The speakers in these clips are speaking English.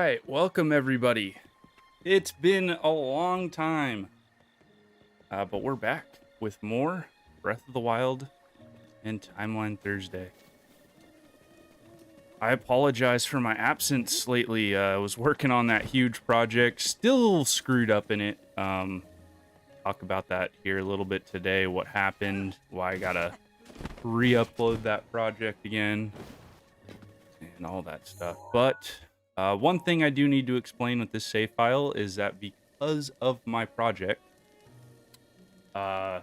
right, welcome everybody. It's been a long time, but we're back with more Breath of the Wild and Timeline Thursday. I apologize for my absence lately. I was working on that huge project, still screwed up in it. Talk about that here a little bit today, what happened, why I gotta re-upload that project again, and all that stuff. But one thing I do need to explain with this save file is that because of my project, I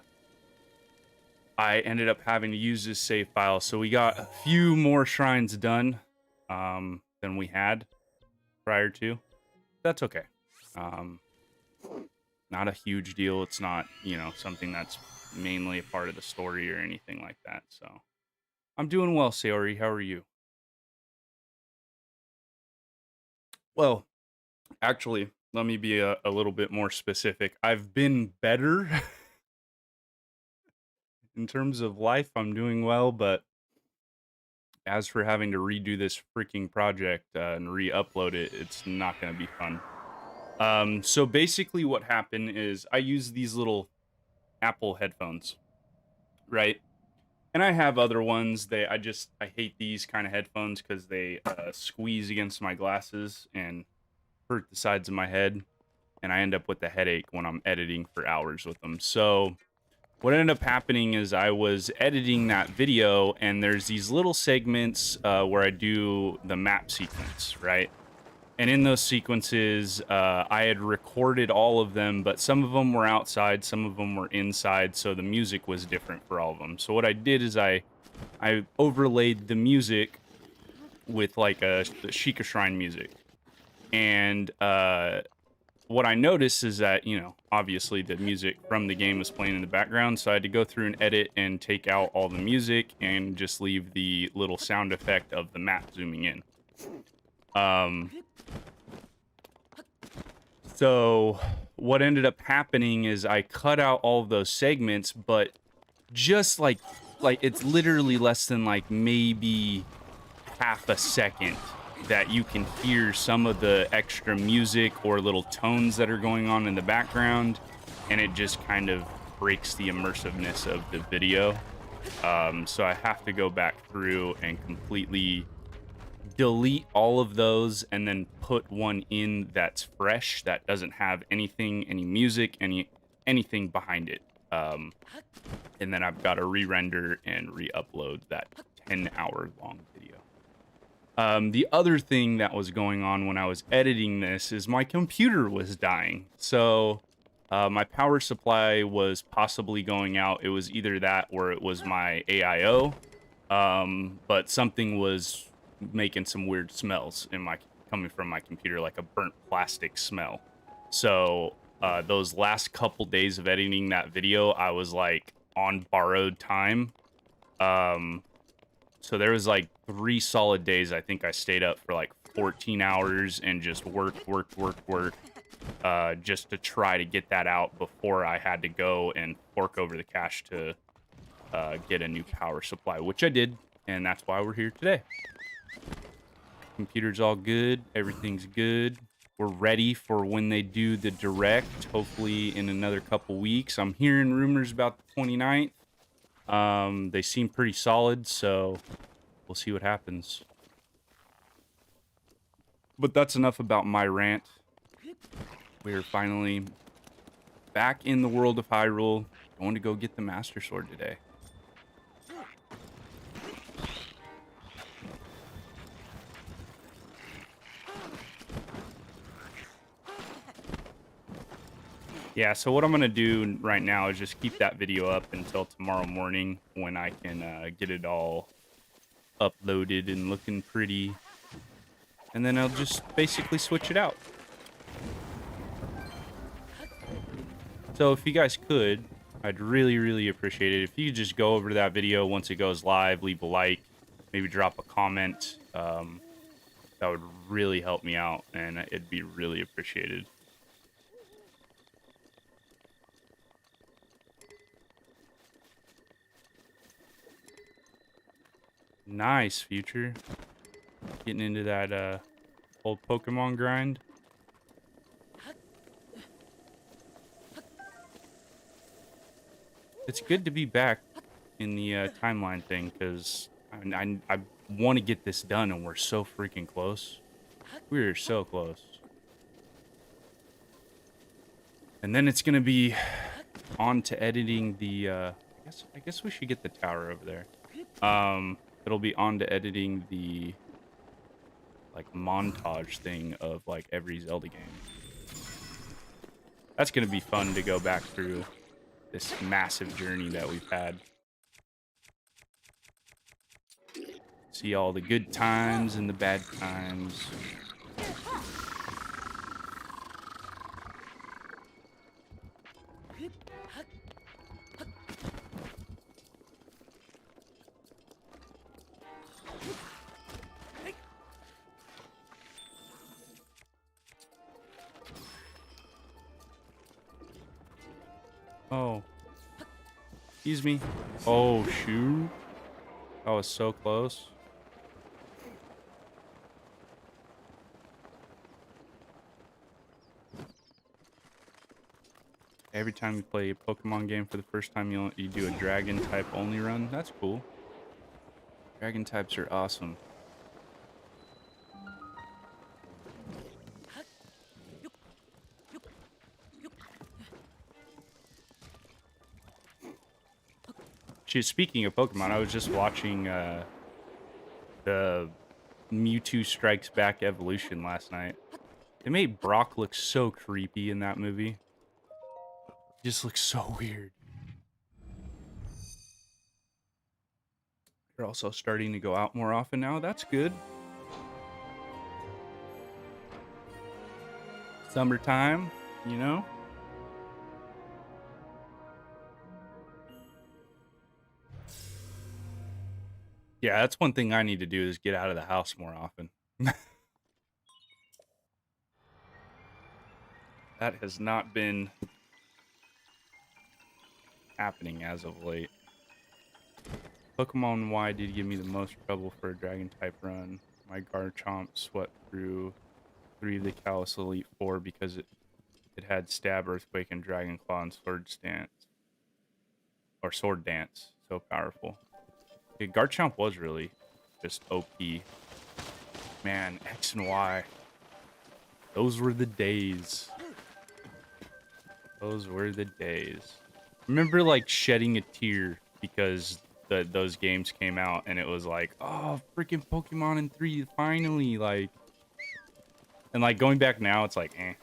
ended up having to use this save file. So we got a few more shrines done than we had prior to. That's okay. Not a huge deal. It's not, something that's mainly a part of the story or anything like that. So I'm doing well, Sayori. How are you? Well, actually, let me be a little bit more specific. I've been better. In terms of life, I'm doing well, but as for having to redo this freaking project and re-upload it, it's not going to be fun. So basically what happened is I use these little Apple headphones, right? And I have other ones. I hate these kind of headphones because they squeeze against my glasses and hurt the sides of my head. And I end up with a headache when I'm editing for hours with them. So what ended up happening is I was editing that video, and there's these little segments where I do the map sequence, right? And in those sequences, I had recorded all of them, but some of them were outside, some of them were inside, so the music was different for all of them. So what I did is I overlaid the music with like the Sheikah Shrine music. And what I noticed is that, obviously the music from the game was playing in the background, so I had to go through and edit and take out all the music and just leave the little sound effect of the map zooming in. So what ended up happening is I cut out all of those segments, but just like it's literally less than like maybe half a second that you can hear some of the extra music or little tones that are going on in the background, and it just kind of breaks the immersiveness of the video. So I have to go back through and completely delete all of those and then put one in that's fresh, that doesn't have any music, anything behind it. And then I've got to re-render and re-upload that 10-hour long video. The other thing that was going on when I was editing this is my computer was dying. So my power supply was possibly going out. It was either that or it was my AIO. But something was making some weird smells coming from my computer, like a burnt plastic smell. So those last couple days of editing that video, I was like on borrowed time. So there was like 3 solid days. I think I stayed up for like 14 hours and just worked, just to try to get that out before I had to go and fork over the cash to get a new power supply, which I did, and that's why we're here today. Computer's all good. Everything's good. We're ready for when they do the direct, hopefully in another couple weeks. I'm hearing rumors about the 29th. They seem pretty solid, so we'll see what happens. But that's enough about my rant. We're finally back in the world of Hyrule. Going to go get the Master Sword today. Yeah, so what I'm going to do right now is just keep that video up until tomorrow morning when I can get it all uploaded and looking pretty. And then I'll just basically switch it out. So if you guys could, I'd really, really appreciate it if you could just go over to that video once it goes live, leave a like, maybe drop a comment. That would really help me out, and it'd be really appreciated. Nice, Future. Getting into that old Pokemon grind. It's good to be back in the timeline thing, because I want to get this done, and we're so freaking close. We're so close. And then it's gonna be on to editing the. I guess we should get the tower over there. It'll be on to editing the like montage thing of like every Zelda game. That's gonna be fun to go back through this massive journey that we've had. See all the good times and the bad times. Oh. Excuse me. Oh, shoot. That was so close. Every time you play a Pokemon game for the first time, you do a dragon type only run. That's cool. Dragon types are awesome. Speaking of Pokemon, I was just watching the Mewtwo Strikes Back evolution last night. They made Brock look so creepy in that movie. He just looks so weird. They're also starting to go out more often now. That's good. Summertime, you know? Yeah, that's one thing I need to do is get out of the house more often. That has not been happening as of late. Pokemon Y did give me the most trouble for a dragon type run. My Garchomp swept through 3 of the Kalos Elite Four because it had Stab, Earthquake, and Dragon Claw and Sword Dance. Or Sword Dance. So powerful. Yeah, Garchomp was really just OP. Man, X and Y. Those were the days. Those were the days. Remember, like, shedding a tear because those games came out, and it was like, oh, freaking Pokemon in 3, finally, like. And, like, going back now, it's like, eh.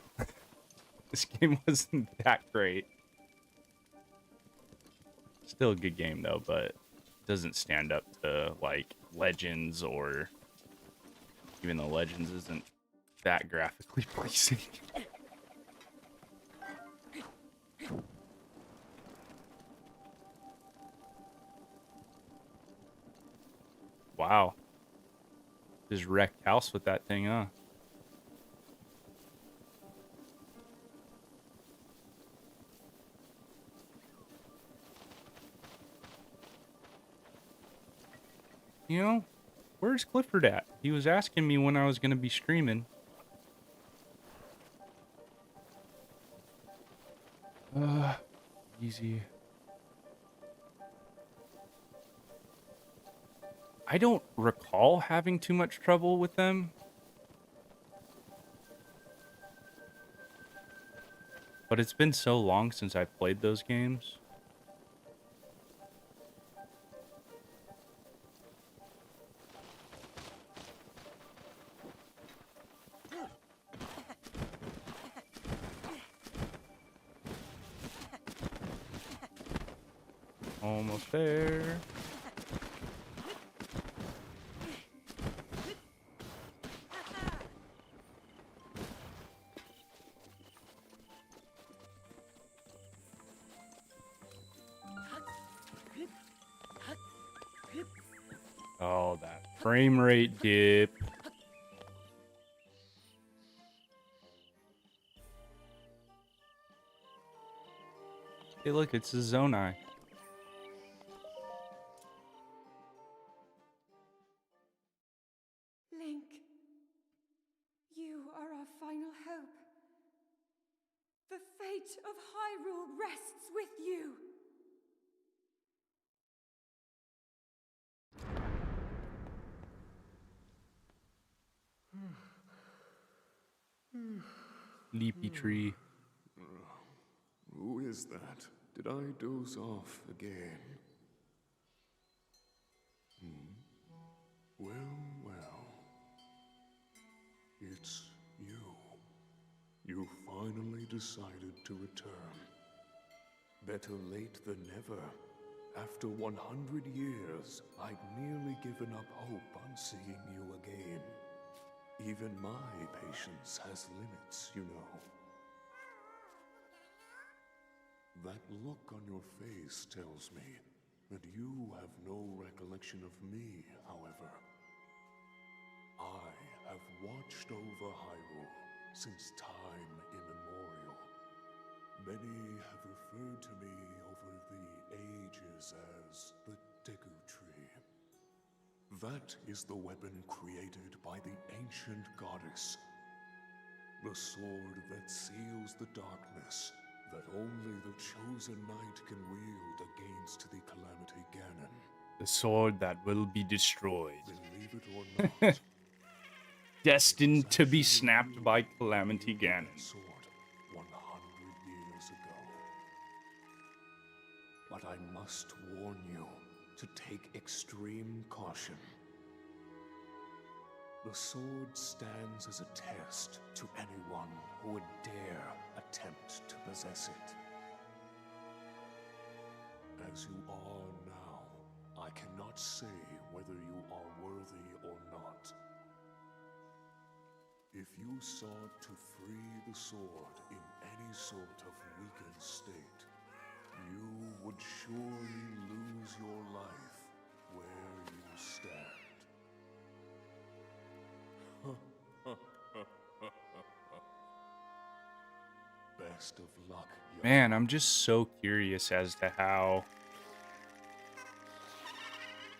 This game wasn't that great. Still a good game, though, but it doesn't stand up to, like, Legends, or even though Legends isn't that graphically pleasing. Wow. Just wrecked house with that thing, huh? You know, where's Clifford at? He was asking me when I was going to be streaming. Easy. I don't recall having too much trouble with them. But it's been so long since I played those games. Almost there. Oh, that frame rate dip. Hey, look, it's a Zonai. Link, are our final hope. The fate of Hyrule rests with you. Leafy tree. Who is that? Did I doze off again? Well. It's you. You finally decided to return. Better late than never. After 100 years, I'd nearly given up hope on seeing you again. Even my patience has limits, you know. That look on your face tells me that you have no recollection of me, however. I have watched over Hyrule since time immemorial. Many have referred to me over the ages as the Deku Tree. That is the weapon created by the ancient goddess. The sword that seals the darkness that only the chosen knight can wield against the Calamity Ganon. The sword that will be destroyed. Believe it or not, Destined to be snapped by Calamity Ganon. Sword 100 years ago. But I must warn you to take extreme caution. The sword stands as a test to anyone who would dare attempt to possess it. As you are now, I cannot say whether you are worthy or not. If you sought to free the sword in any sort of weakened state, you would surely lose your life where you stand. Best of luck, young Man, I'm just so curious as to how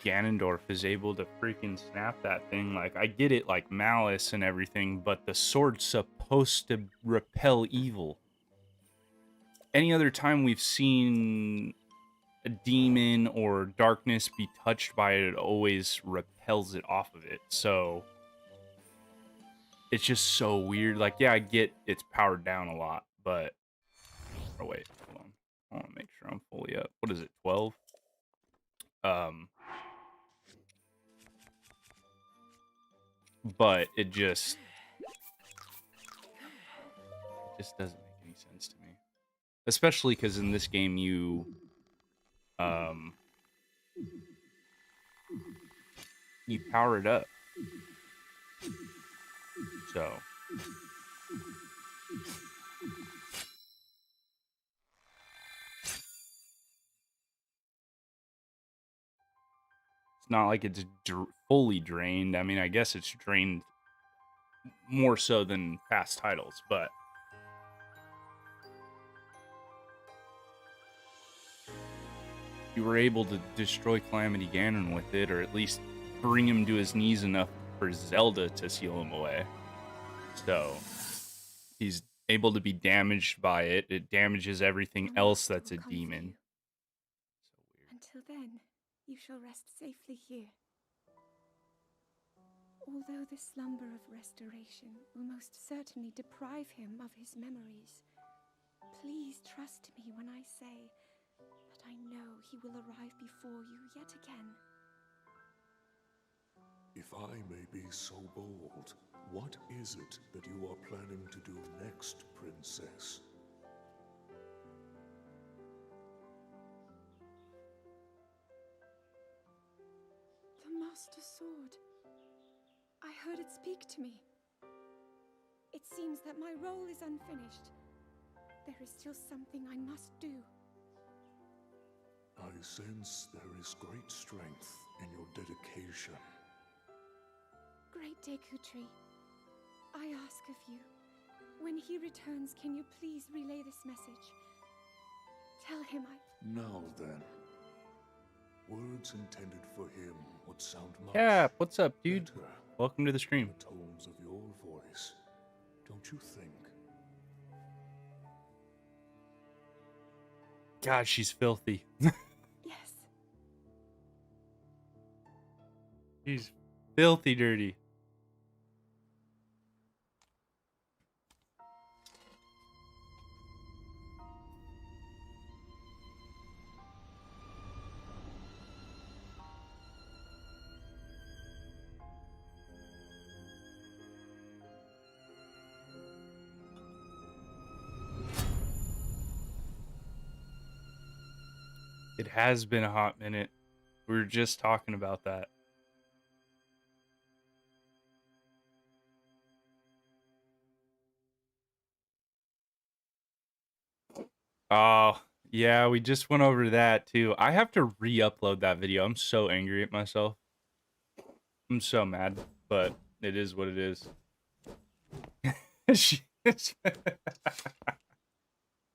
Ganondorf is able to freaking snap that thing. Like, I get it, like malice and everything, but the sword's supposed to repel evil. Any other time we've seen a demon or darkness be touched by it, it always repels it off of it. So it's just so weird. Like, yeah, I get it's powered down a lot, but oh wait, hold on. I want to make sure I'm fully up. What is it, 12? But it just doesn't make any sense to me. Especially because in this game you power it up. So it's not like it's fully drained. I mean, I guess it's drained more so than past titles, but you were able to destroy Calamity Ganon with it, or at least bring him to his knees enough for Zelda to seal him away. So he's able to be damaged by it. It damages everything else that's a demon. So weird. Until then, you shall rest safely here. Although the slumber of restoration will most certainly deprive him of his memories, please trust me when I say that I know he will arrive before you yet again. If I may be so bold, what is it that you are planning to do next, Princess? The Master Sword. I heard it speak to me. It seems that my role is unfinished. There is still something I must do. I sense there is great strength in your dedication. Great Deku Tree, I ask of you, when he returns, can you please relay this message? Tell him Now then, words intended for him would sound much Cap, what's up, dude? better Welcome to the in stream. the tones of your voice. don't you think? God, she's filthy. Yes. She's filthy dirty. It has been a hot minute. We were just talking about that. Oh, yeah, we just went over that too. I have to re-upload that video. I'm so angry at myself. I'm so mad, but it is what it is.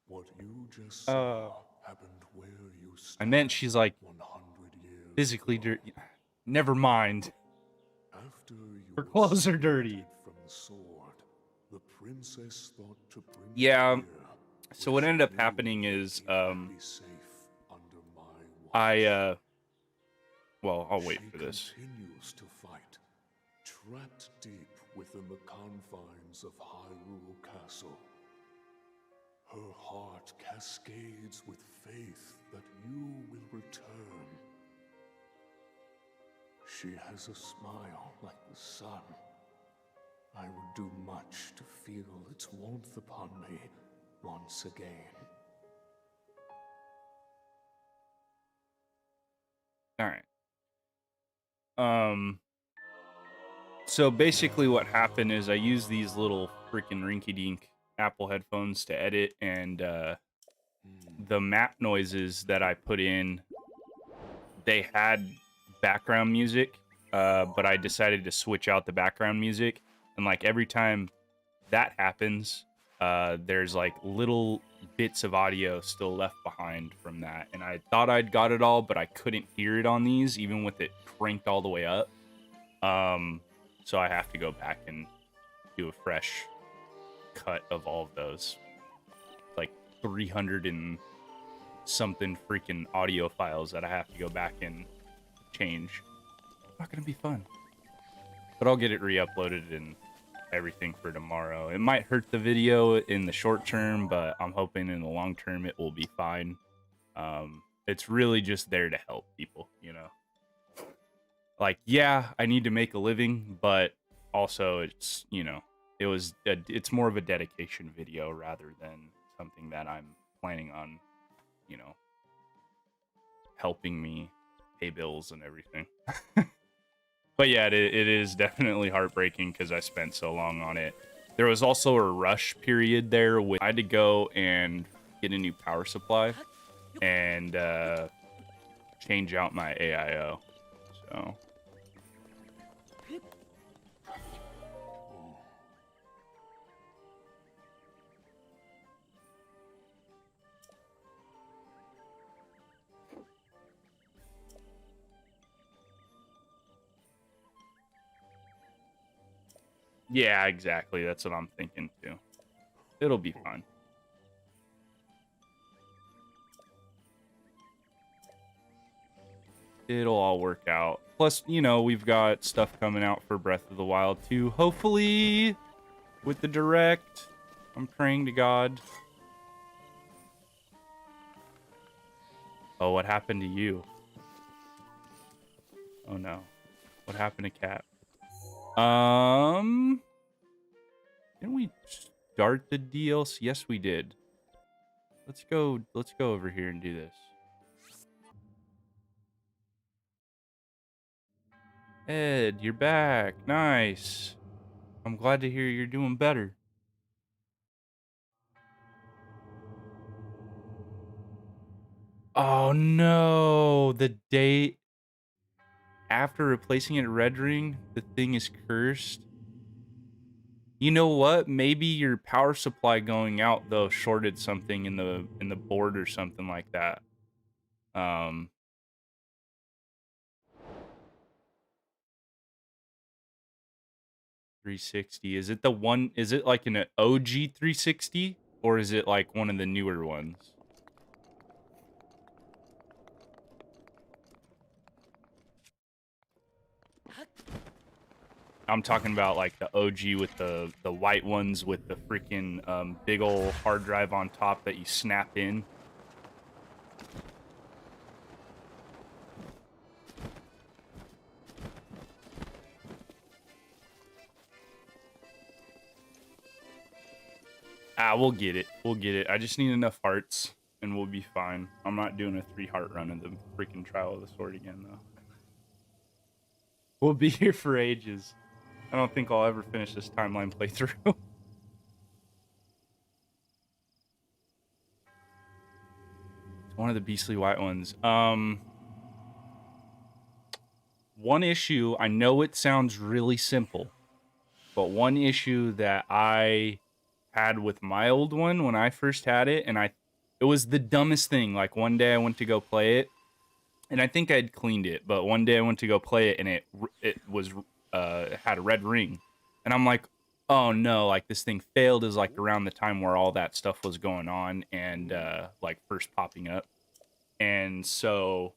What you just saw happened where you I meant stood she's like 100 years physically ago. dirty. Never mind. After you Her were clothes are dirty. separated from the sword, the princess thought to bring Yeah. you here, So where what she ended up knew happening you'd is be safe under my watch. well, I'll wait She for this. continues to fight, trapped deep within the confines of Hyrule Castle. Her heart cascades with faith that you will return. She has a smile like the sun. I would do much to feel its warmth upon me once again. All right. So basically what happened is I used these little freaking rinky-dink Apple headphones to edit, and the map noises that I put in, they had background music, but I decided to switch out the background music, and like every time that happens, there's like little bits of audio still left behind from that, and I thought I'd got it all, but I couldn't hear it on these, even with it cranked all the way up. So I have to go back and do a fresh cut of all of those. Like 300 and something freaking audio files that I have to go back and change. Not gonna be fun. But I'll get it re-uploaded and everything for tomorrow. It might hurt the video in the short term, but I'm hoping in the long term it will be fine. It's really just there to help people, you know? Like, yeah, I need to make a living, but also it's, you know, it's more of a dedication video rather than something that I'm planning on, you know, helping me pay bills and everything. But yeah, it is definitely heartbreaking because I spent so long on it. There was also a rush period there when I had to go and get a new power supply and change out my AIO. So yeah, exactly. That's what I'm thinking too. It'll be fine. It'll all work out. Plus, you know, we've got stuff coming out for Breath of the Wild too. Hopefully, with the Direct. I'm praying to God. Oh, what happened to you? Oh no. What happened to Cat? Didn't we start the DLC? Yes, we did. Let's go over here and do this. Ed, you're back. Nice. I'm glad to hear you're doing better. Oh no, the date after replacing it red ring, the thing is cursed. You know what? Maybe your power supply going out though shorted something in the board or something like that. Um 360. Is it the one? Is it like an OG 360, or is it like one of the newer ones? I'm talking about like the OG with the white ones with the freaking big old hard drive on top that you snap in. Ah, we'll get it. We'll get it. I just need enough hearts and we'll be fine. I'm not doing a 3-heart run of the freaking Trial of the Sword again, though. We'll be here for ages. I don't think I'll ever finish this timeline playthrough. It's one of the beastly white ones. One issue, I know it sounds really simple, but one issue that I had with my old one when I first had it, and it was the dumbest thing. Like one day I went to go play it, and I think I'd cleaned it, but one day I went to go play it, and it was had a red ring, and I'm like, oh no, like this thing failed. Is like around the time where all that stuff was going on and like first popping up, and so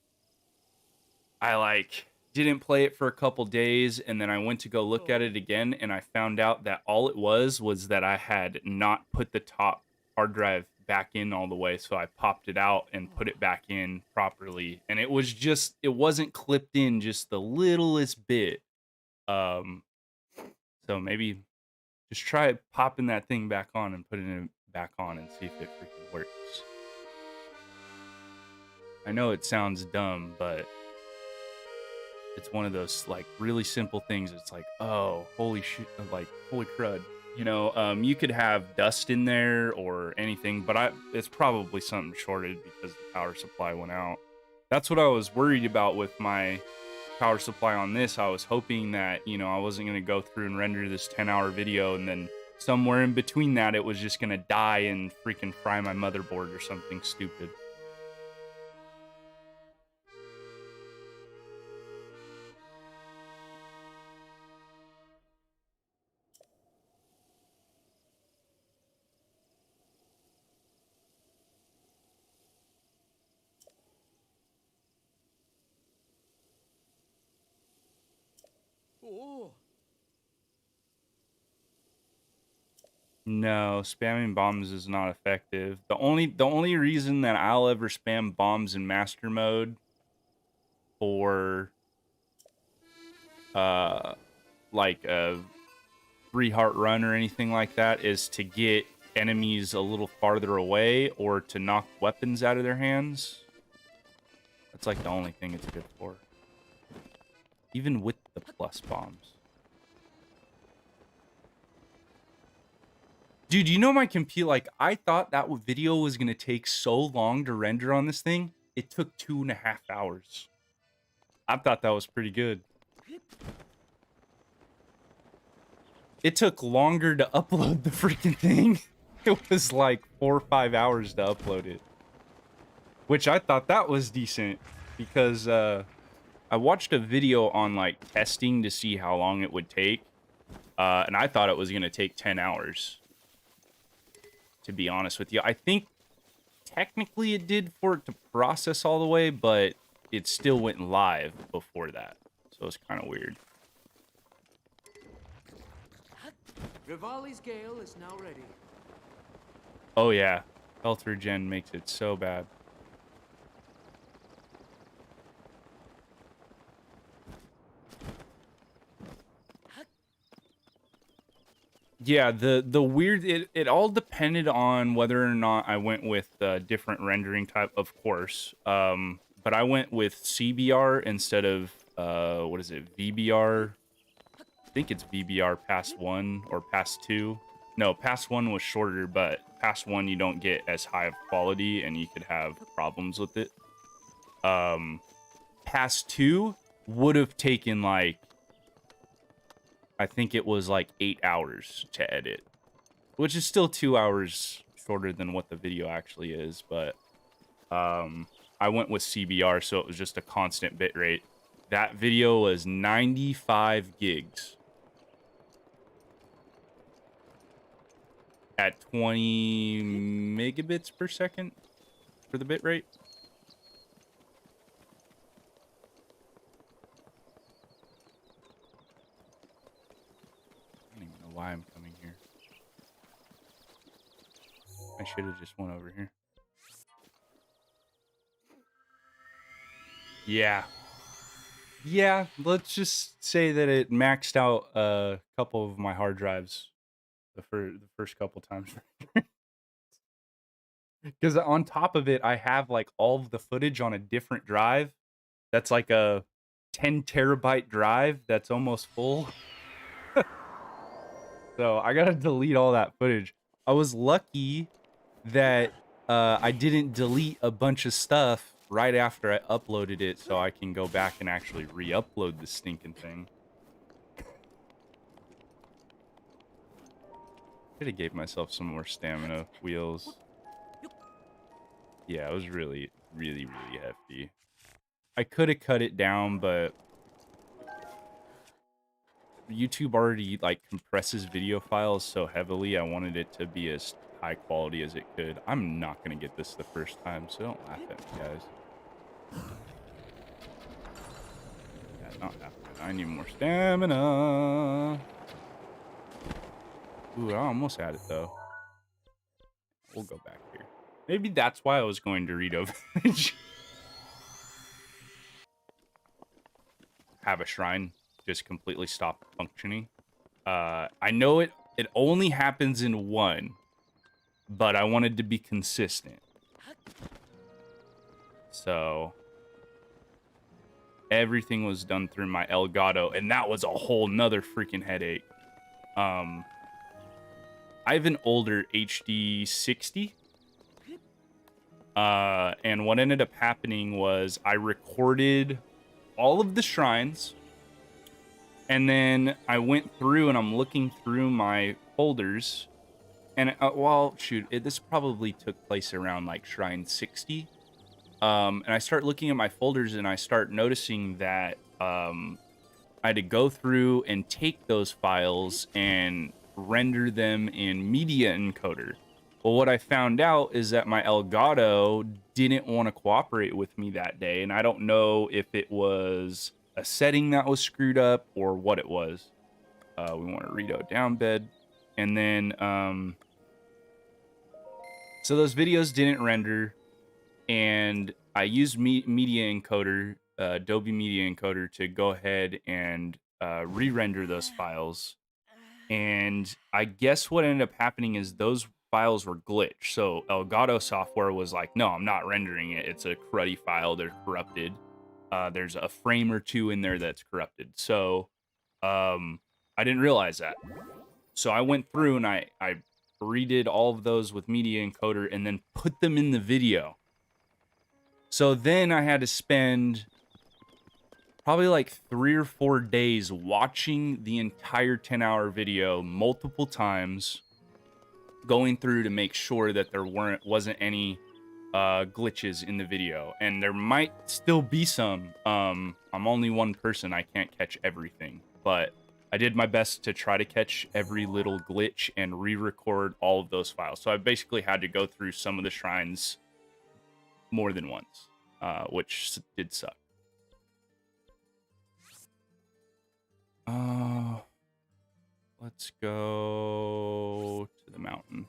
I like didn't play it for a couple days, and then I went to go look at it again, and I found out that all it was that I had not put the top hard drive back in all the way, so I popped it out and put it back in properly, and it wasn't clipped in just the littlest bit. So maybe just try popping that thing back on and putting it back on and see if it freaking works. I know it sounds dumb, but it's one of those like really simple things. It's like, oh, holy shit, like holy crud. You know, you could have dust in there or anything, but it's probably something shorted because the power supply went out. That's what I was worried about with my power supply on this. I was hoping that, you know, I wasn't going to go through and render this 10-hour video and then somewhere in between that it was just going to die and freaking fry my motherboard or something stupid. Oh. No, spamming bombs is not effective. The only reason that I'll ever spam bombs in master mode for like a 3-heart run or anything like that is to get enemies a little farther away or to knock weapons out of their hands. That's like the only thing it's good for. Even with the plus bombs. Dude, you know my computer, like, I thought that video was going to take so long to render on this thing. It took 2.5 hours. I thought that was pretty good. It took longer to upload the freaking thing. It was like 4 or 5 hours to upload it. Which I thought that was decent. Because I watched a video on, like, testing to see how long it would take. And I thought it was going to take 10 hours. To be honest with you, I think technically it did for it to process all the way, but it still went live before that, so it's kind of weird. Rivali's Gale is now ready. Oh yeah, health regen makes it so bad. Yeah, the weird, it all depended on whether or not I went with different rendering type, of course. But I went with CBR instead of what is it, VBR? I think it's VBR past 1 or past 2. No, past 1 was shorter, but past 1 you don't get as high of quality and you could have problems with it. Past 2 would have taken like, I think it was like 8 hours to edit, which is still 2 hours shorter than what the video actually is, but I went with CBR, so it was just a constant bit rate. That video was 95 gigs. at 20 megabits per second for the bit rate. I don't even know why I'm coming here. I should have just went over here. Yeah. Yeah, let's just say that it maxed out a couple of my hard drives the first couple times. Because on top of it, I have like all of the footage on a different drive. That's like a 10 terabyte drive that's almost full. So I gotta delete all that footage. I was lucky that I didn't delete a bunch of stuff right after I uploaded it, so I can go back and actually re-upload the stinking thing. Could have gave myself some more stamina wheels. Yeah, it was really, really, really hefty. I could have cut it down, but YouTube already like compresses video files so heavily. I wanted it to be as high quality as it could. I'm not gonna get this the first time, so don't laugh at me, guys. Yeah, not happening. I need more stamina. Ooh, I almost had it though. We'll go back here. Maybe that's why I was going to Dorito Village. Have a shrine just completely stop functioning. I know it only happens in one, but I wanted to be consistent. So everything was done through my Elgato, and that was a whole nother freaking headache. I have an older HD 60. And what ended up happening was I recorded all of the shrines, and then I went through and I'm looking through my folders, and well, shoot, this probably took place around like shrine 60. And I start looking at my folders and I start noticing that I had to go through and take those files and render them in media encoder. Well, what I found out is that my Elgato didn't want to cooperate with me that day, and I don't know if it was a setting that was screwed up or what it was. We want a Rito down bed, and then so those videos didn't render, and I used media encoder, Adobe Media Encoder, to go ahead and re-render those files. And I guess what ended up happening is those files were glitched. So Elgato software was like, no, I'm not rendering it. It's a cruddy file. They're corrupted. There's a frame or two in there that's corrupted. So I didn't realize that. So I went through and I redid all of those with media encoder and then put them in the video. So then I had to spend probably like 3 or 4 days watching the entire 10-hour video multiple times, going through to make sure that there wasn't any glitches in the video. And there might still be some. I'm only one person. I can't catch everything. But I did my best to try to catch every little glitch and re-record all of those files. So I basically had to go through some of the shrines more than once, which did suck. Let's go to the mountain.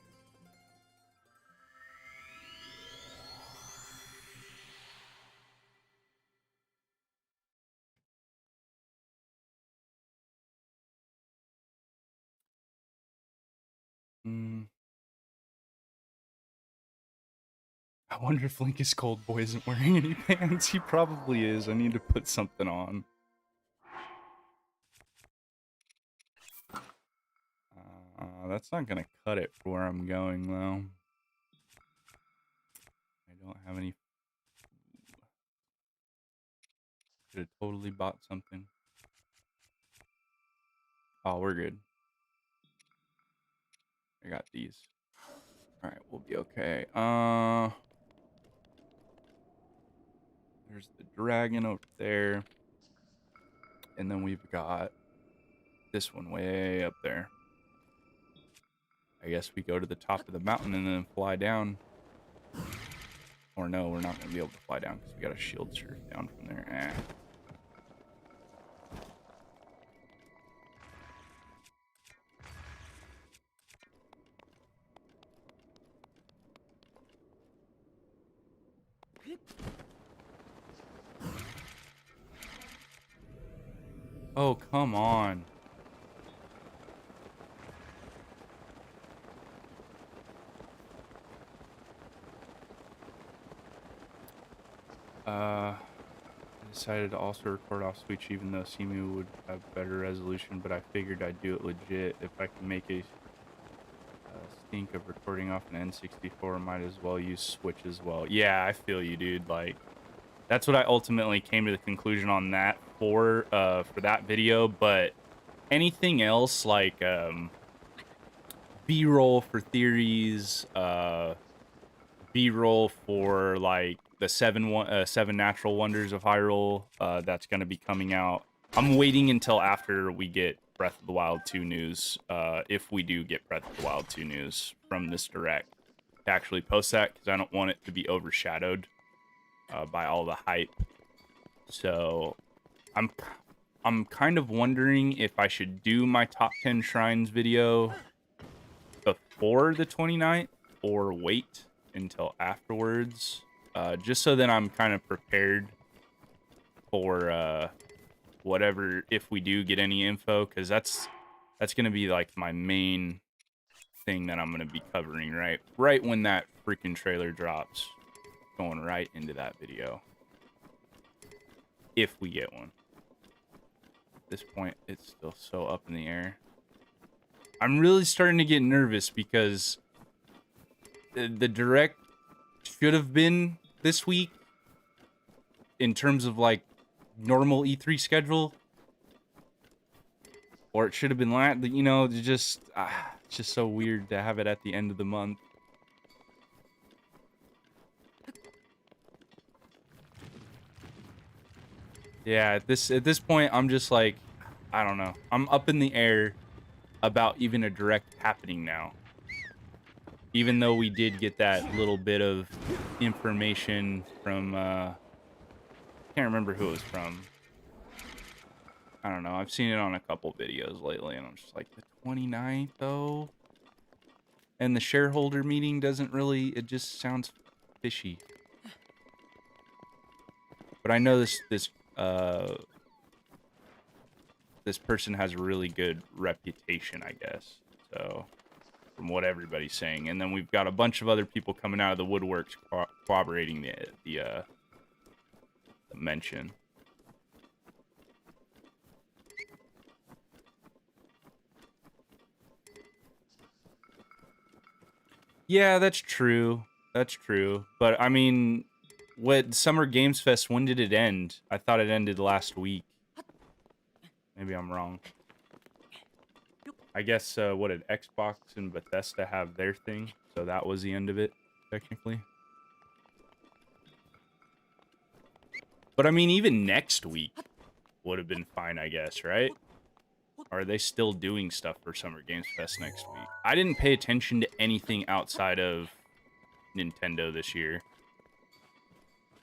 I wonder if Linkus Cold Boy isn't wearing any pants. He probably is. I need to put something on. That's not gonna cut it for where I'm going, though. I don't have any. Should have totally bought something. Oh, we're good. I got these. All right, we'll be okay. There's the dragon over there, and then we've got this one way up there. I guess we go to the top of the mountain and then fly down. Or no, we're not going to be able to fly down because we got a shield surf down from there. Oh, come on. I decided to also record off Switch even though Simu would have better resolution, but I figured I'd do it legit. If I can make a stink of recording off an N64, might as well use Switch as well. Yeah, I feel you, dude. Like, that's what I ultimately came to the conclusion on that for that video, but anything else like B-roll for theories, B-roll for like the seven natural wonders of Hyrule, that's going to be coming out. I'm waiting until after we get Breath of the Wild 2 news, if we do get Breath of the Wild 2 news from this direct, to actually post that, because I don't want it to be overshadowed by all the hype. So I'm kind of wondering if I should do my top 10 shrines video before the 29th or wait until afterwards, just so that I'm kind of prepared for whatever, if we do get any info, because that's going to be like my main thing that I'm going to be covering right when that freaking trailer drops, going right into that video, if we get one. At this point, it's still so up in the air. I'm really starting to get nervous because the direct should have been this week in terms of like normal E3 schedule, or it should have been you know, it's just so weird to have it at the end of the month. Yeah, at this point, I'm just like, I don't know. I'm up in the air about even a direct happening now. Even though we did get that little bit of information from, I can't remember who it was from. I don't know. I've seen it on a couple videos lately, and I'm just like, the 29th, though? And the shareholder meeting doesn't really, it just sounds fishy. But I know this person has a really good reputation, I guess. So, from what everybody's saying. And then we've got a bunch of other people coming out of the woodworks corroborating the mention. Yeah, that's true. That's true. But I mean, what Summer Games Fest, when did it end? I thought it ended last week. Maybe I'm wrong. I guess, what did Xbox and Bethesda have their thing? So that was the end of it, technically. But I mean, even next week would have been fine, I guess, right? Or are they still doing stuff for Summer Games Fest next week? I didn't pay attention to anything outside of Nintendo this year.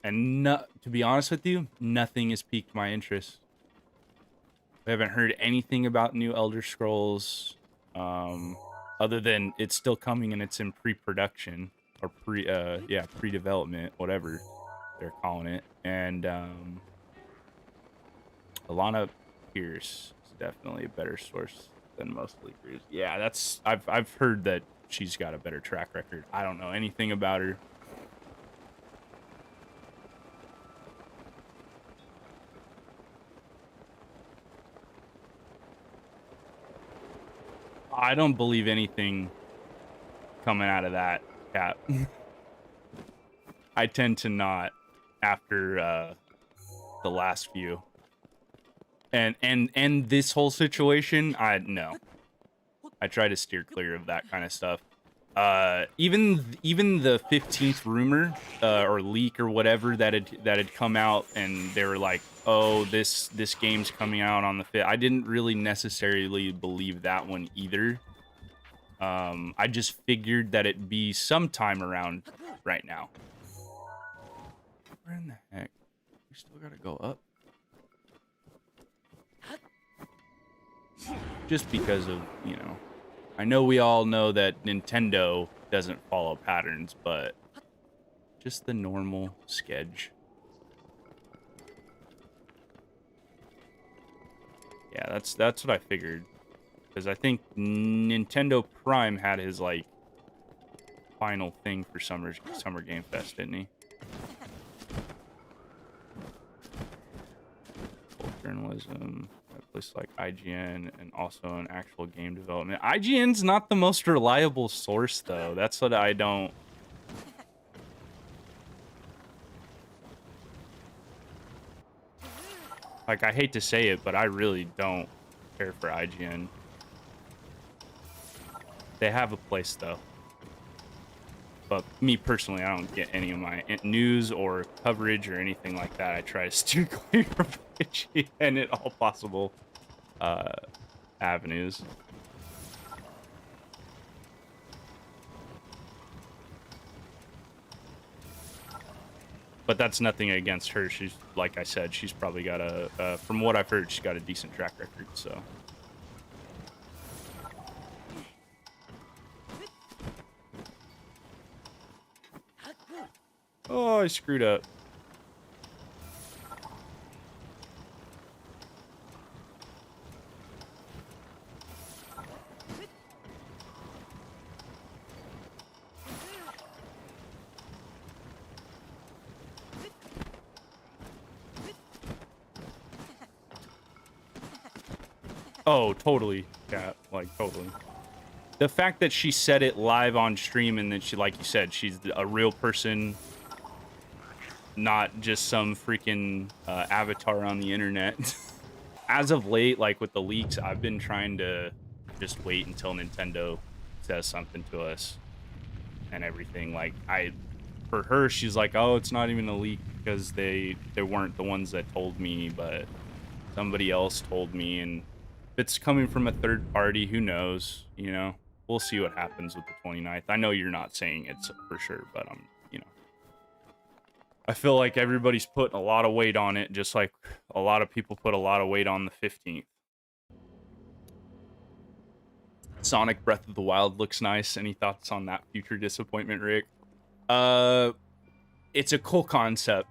And to be honest with you, nothing has piqued my interest. We haven't heard anything about new Elder Scrolls, other than it's still coming and it's in pre-production, or pre-development, whatever they're calling it. And Alana Pierce is definitely a better source than most leakers. Yeah, I've heard that she's got a better track record. I don't know anything about her. I don't believe anything coming out of that, Cap. I tend to not after the last few. And this whole situation, no. I try to steer clear of that kind of stuff. Even the 15th rumor or leak or whatever that had come out, and they were like, oh, this game's coming out on the 5th. I didn't really necessarily believe that one either. I just figured that it'd be sometime around right now. Where in the heck? We still gotta go up. Just because of, you know, I know we all know that Nintendo doesn't follow patterns, but just the normal sketch. Yeah, that's what I figured. Because I think Nintendo Prime had his, like, final thing for Summer Game Fest, didn't he? Journalism, a place like IGN, and also an actual game development. IGN's not the most reliable source, though. That's what I don't... Like, I hate to say it, but I really don't care for IGN. They have a place, though. But me personally, I don't get any of my news or coverage or anything like that. I try to steer clear from IGN at all possible avenues. But that's nothing against her. She's, like I said, she's probably got a, from what I've heard, she's got a decent track record, so. Oh, I screwed up. Oh, totally. Yeah, like, totally. The fact that she said it live on stream and then she, like you said, she's a real person, not just some freaking avatar on the internet. As of late, like with the leaks, I've been trying to just wait until Nintendo says something to us and everything. Like, for her, she's like, oh, it's not even a leak because they weren't the ones that told me, but somebody else told me. And if it's coming from a third party, who knows, you know? We'll see what happens with the 29th. I know you're not saying it's for sure, but you know, I feel like everybody's putting a lot of weight on it, just like a lot of people put a lot of weight on the 15th. Sonic Breath of the Wild looks nice. Any thoughts on that future disappointment, Rick? It's a cool concept.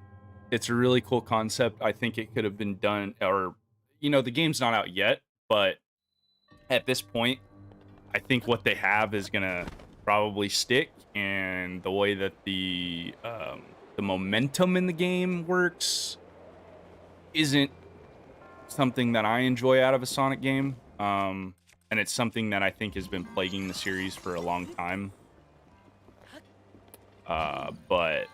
It's a really cool concept. I think it could have been done, or, you know, the game's not out yet, but at this point, I think what they have is gonna probably stick, and the way that the momentum in the game works isn't something that I enjoy out of a Sonic game, and it's something that I think has been plaguing the series for a long time. But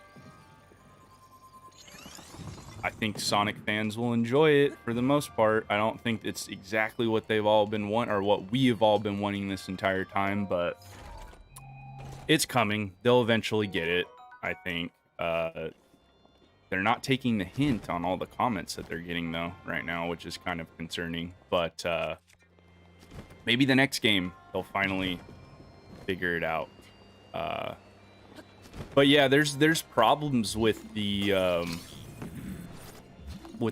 I think Sonic fans will enjoy it for the most part. I don't think it's exactly what they've all been wanting, or what we have all been wanting this entire time, but it's coming. They'll eventually get it, I think. They're not taking the hint on all the comments that they're getting, though, right now, which is kind of concerning. But maybe the next game, they'll finally figure it out. But yeah, there's problems with the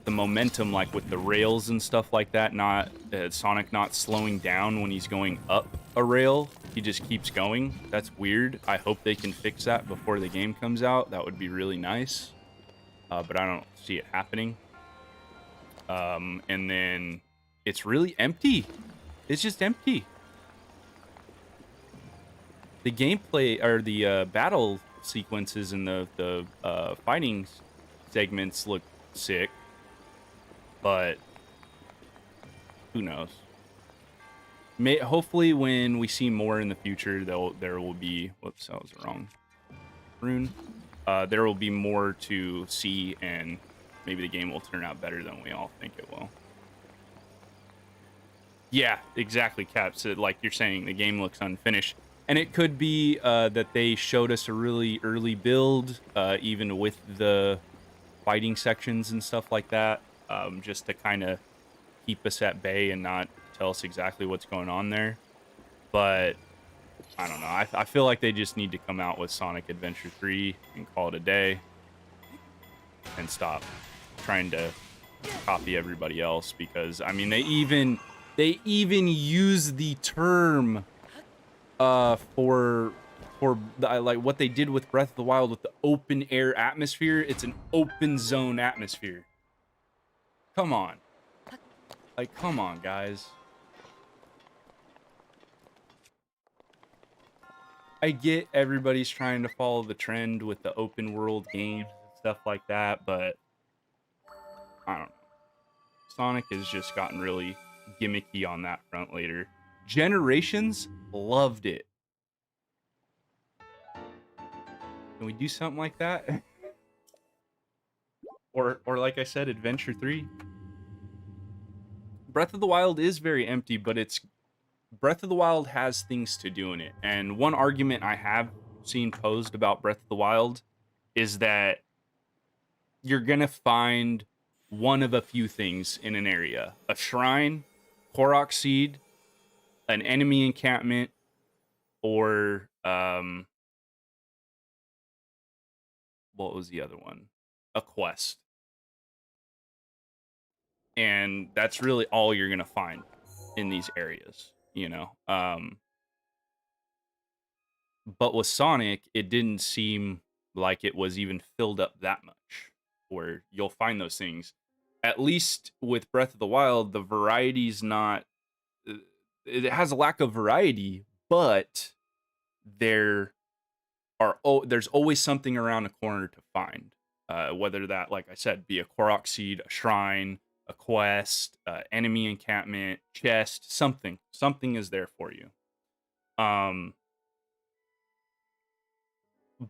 momentum, like with the rails and stuff like that. Not Sonic not slowing down when he's going up a rail. He just keeps going. That's weird. I hope they can fix that before the game comes out. That would be really nice. But I don't see it happening. And then it's really empty. It's just empty. The gameplay, or the battle sequences and the fighting segments look sick, but who knows? Hopefully when we see more in the future, there will be, whoops, that was wrong rune. There will be more to see, and maybe the game will turn out better than we all think it will. Yeah, exactly, Cap. So, like you're saying, the game looks unfinished. And it could be that they showed us a really early build, even with the fighting sections and stuff like that, just to kind of keep us at bay and not tell us exactly what's going on there. But I don't know. I feel like they just need to come out with Sonic Adventure 3 and call it a day and stop trying to copy everybody else, because I mean they even use the term for like what they did with Breath of the Wild with the open air atmosphere. It's an open zone atmosphere. Come on. Like, come on, guys. I get everybody's trying to follow the trend with the open world games and stuff like that, but I don't know. Sonic has just gotten really gimmicky on that front later. Generations loved it. Can we do something like that? or like I said, Adventure 3. Breath of the Wild is very empty, but it's Breath of the Wild has things to do in it. And one argument I have seen posed about Breath of the Wild is that you're going to find one of a few things in an area. A shrine, Korok seed, an enemy encampment, or what was the other one? A quest. And that's really all you're going to find in these areas, you know. But with Sonic, it didn't seem like it was even filled up that much where you'll find those things. At least with Breath of the Wild, the variety's not, it has a lack of variety, but there's always something around a corner to find. Whether that, like I said, be a Korok seed, a shrine, a quest, enemy encampment, chest, something is there for you.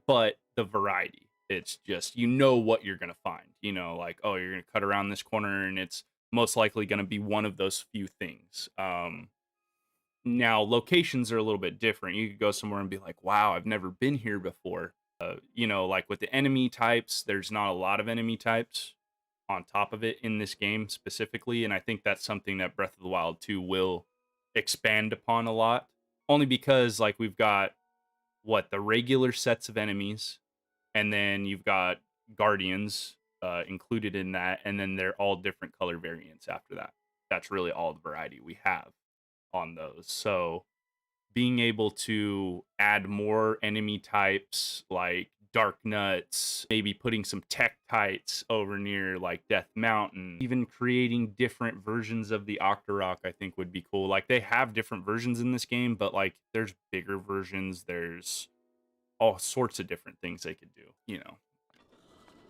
But the variety, it's just, you know what you're gonna find. You know, like, oh, you're gonna cut around this corner and it's most likely gonna be one of those few things. Now locations are a little bit different. You could go somewhere and be like, wow, I've never been here before. You know, like with the enemy types, there's not a lot of enemy types on top of it in this game specifically, and I think that's something that Breath of the Wild 2 will expand upon a lot, only because like we've got the regular sets of enemies, and then you've got guardians included in that, and then they're all different color variants after that. That's really all the variety we have on those. So being able to add more enemy types like Dark Nuts, maybe putting some Tektites over near like Death Mountain, even creating different versions of the Octorok, I think would be cool. Like they have different versions in this game, but like there's bigger versions, there's all sorts of different things they could do, you know.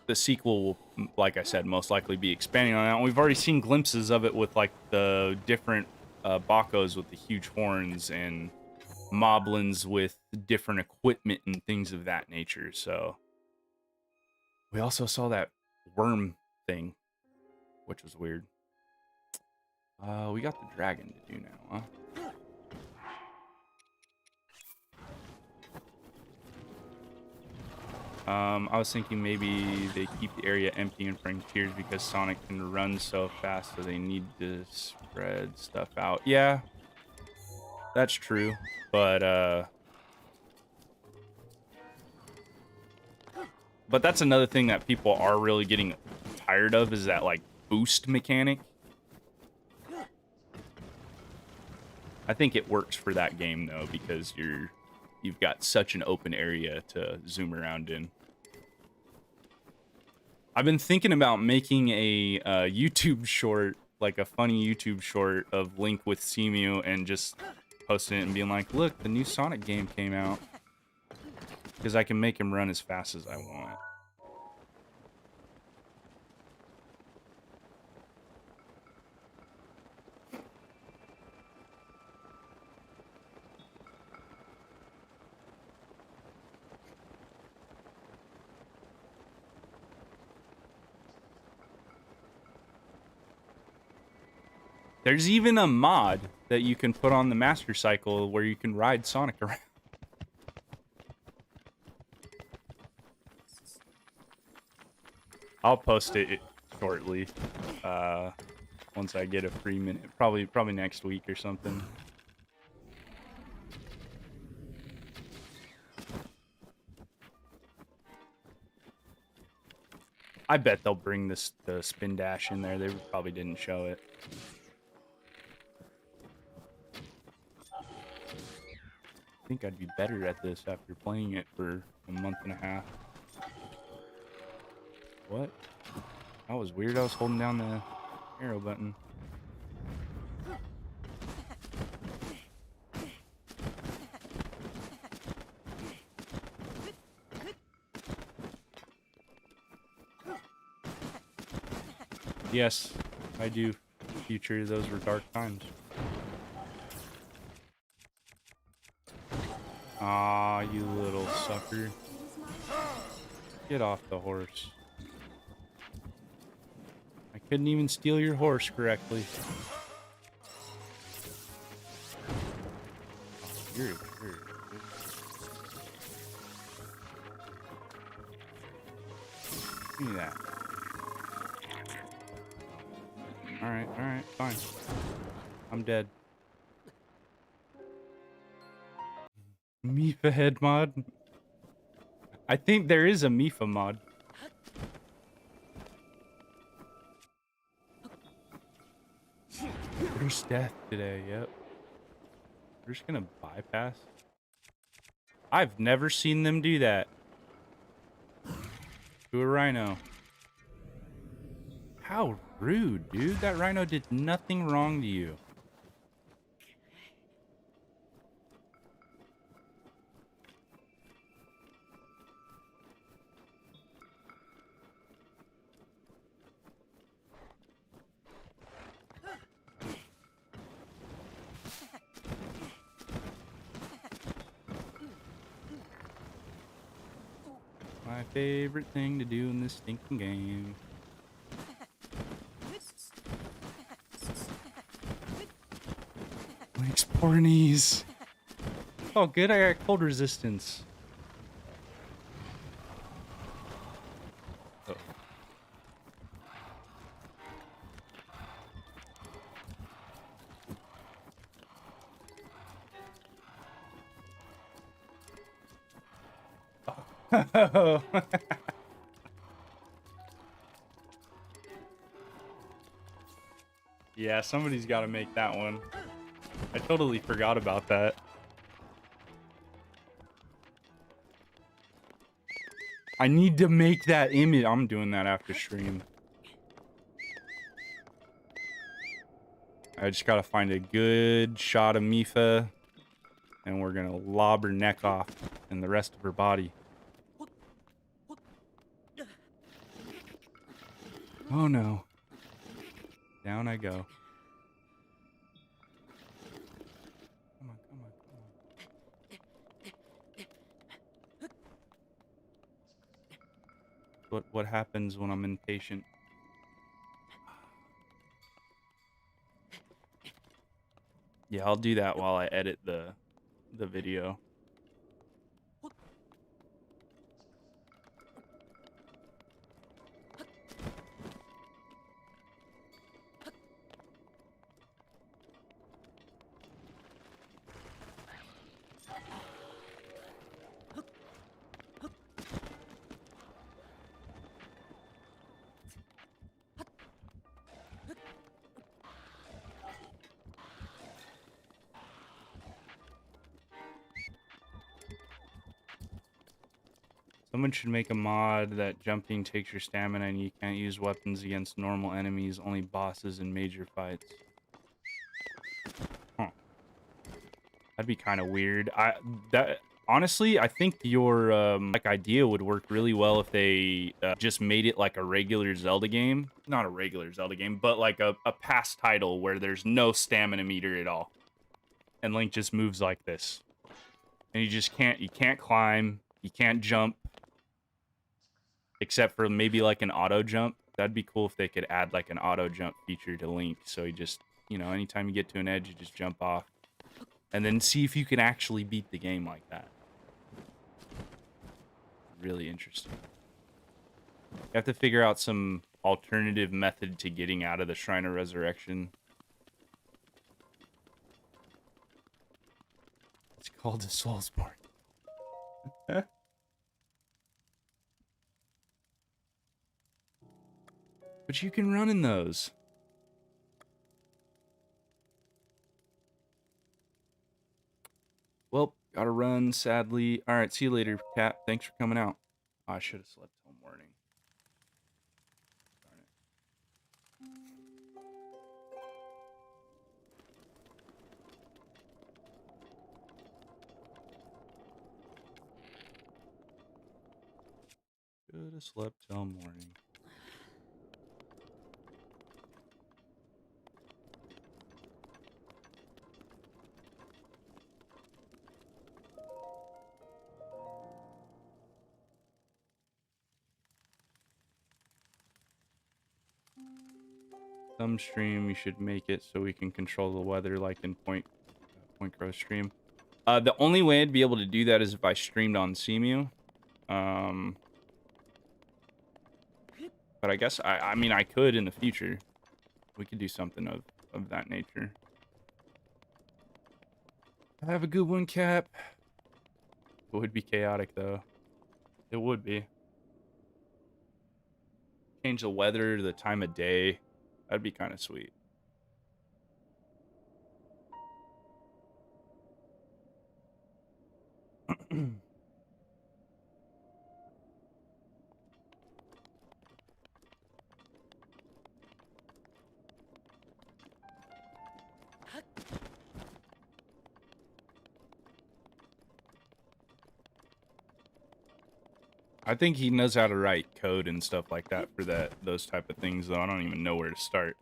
The sequel will, like I said, most likely be expanding on that. And we've already seen glimpses of it with like the different Botws with the huge horns and Moblins with different equipment and things of that nature. So we also saw that worm thing, which was weird. We got the dragon to do now, huh? I was thinking maybe they keep the area empty in Frontiers because Sonic can run so fast, so they need to spread stuff out. Yeah, that's true, but that's another thing that people are really getting tired of, is that like boost mechanic. I think it works for that game though, because you've got such an open area to zoom around in. I've been thinking about making a YouTube short, like a funny YouTube short of Link with Cemu, and just posting it and being like, look, the new Sonic game came out. Because I can make him run as fast as I want. There's even a mod that you can put on the Master Cycle where you can ride Sonic around. I'll post it shortly, once I get a free minute. Probably next week or something. I bet they'll bring the spin dash in there. They probably didn't show it. I think I'd be better at this after playing it for a month and a half. What? That was weird. I was holding down the arrow button. Yes, I do. Future, those were dark times. Aw, you little sucker. Get off the horse. I couldn't even steal your horse correctly. Oh, you're a jerk. Give me that. Alright, fine. I'm dead. Mifa head mod? I think there is a Mifa mod. First death today, yep. We're just gonna bypass. I've never seen them do that. To a rhino. How rude, dude. That rhino did nothing wrong to you. My favorite thing to do in this stinking game. Link's poor knees. Oh, good. I got cold resistance. Oh. Oh. Yeah, somebody's got to make that one. I totally forgot about that. I need to make that image. I'm doing that after stream. I just gotta find a good shot of Mifa, and we're gonna lob her neck off and the rest of her body. Oh no. Down I go. Come on, come on, come on. What happens when I'm impatient? Yeah, I'll do that while I edit the video. Someone should make a mod that jumping takes your stamina and you can't use weapons against normal enemies, only bosses and major fights. Huh. That'd be kind of weird. Honestly, I think your like idea would work really well if they just made it like a regular Zelda game. Not a regular Zelda game, but like a past title where there's no stamina meter at all. And Link just moves like this. And you can't climb, you can't jump. Except for maybe like an auto jump. That'd be cool if they could add like an auto jump feature to Link. So he just, you know, anytime you get to an edge, you just jump off. And then see if you can actually beat the game like that. Really interesting. You have to figure out some alternative method to getting out of the Shrine of Resurrection. It's called a Soulsborne. But you can run in those. Well, gotta run, sadly. All right, see you later, Cat. Thanks for coming out. Oh, I should have slept till morning. Darn it. Should have slept till morning. Some stream, you should make it so we can control the weather like in Point Crow stream. The only way I'd be able to do that is if I streamed on CMU. But I guess, I mean, I could in the future. We could do something of that nature. Have a good one, Cap. It would be chaotic, though. It would be. Change the weather, the time of day. That'd be kind of sweet. I think he knows how to write code and stuff like that for those type of things, though. I don't even know where to start.